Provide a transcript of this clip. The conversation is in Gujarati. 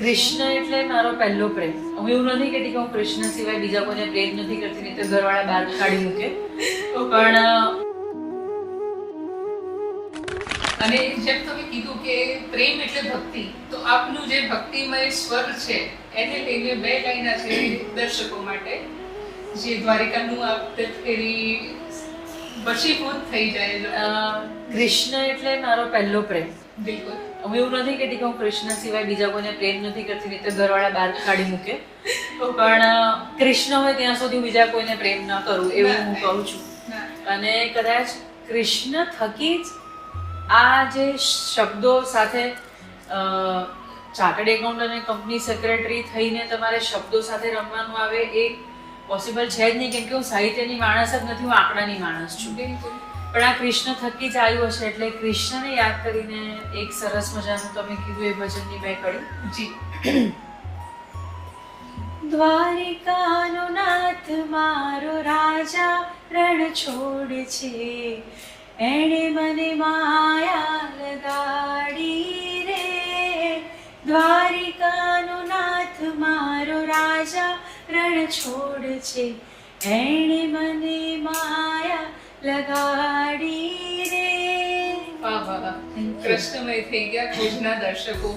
કૃષ્ણ એટલે મારો પહેલો પ્રેમ. હું એવું નથી કહેતી કે હું કૃષ્ણ સિવાય બીજા કોઈને પ્રેમ નથી કરતી, નહીં તો ઘરવાળા બહાર કાઢી મૂકે. પણ અને જેમ તમે કીધું કે પ્રેમ એટલે ભક્તિ, તો આપનું જે ભક્તિમય સ્વર છે એને લઈને બે લાઈના છે દર્શકો માટે, જે દ્વારિકાનું આપ ફેરી વશીભૂત થઈ જાય. કૃષ્ણ એટલે મારો પહેલો પ્રેમ. બિલકુલ. હું એવું નથી કહેતી કે હું કૃષ્ણ સિવાય બીજા કોઈને પ્રેમ નથી કરતી, નહીં તો ઘરવાળા બહાર કાઢી મૂકે. પણ કૃષ્ણ હોય ત્યાં સુધી હું બીજા કોઈને પ્રેમ ન કરું એવું હું કહું છું. અને કદાચ કૃષ્ણ થકી જ આ જે શબ્દો સાથે ચાર્ટર્ડ એકાઉન્ટ અને કંપની સેક્રેટરી થઈને તમારે શબ્દો સાથે રમવાનું આવે એ પોસિબલ છે જ નહીં, કેમ કે હું સાહિત્યની માણસ જ નથી, હું આંકડાની માણસ છું. પણ આ કૃષ્ણ થકી જ આવ્યું હશે, એટલે કૃષ્ણને યાદ કરીને એક સરસ મજાનું તમે કીધું એ ભજનની બે કડી. જી. દ્વારિકાનો નાથ મારો રાજા રણ છોડ છે, એણે મને માયા લગાડી રે. દ્વારિકાનો નાથ મારો રાજા રણ છોડ છે, એણે મને માયા લગાડી રે. વાહ વાહ વાહ. કૃષ્ણમય થઈ ગયા ભુજના દર્શકો.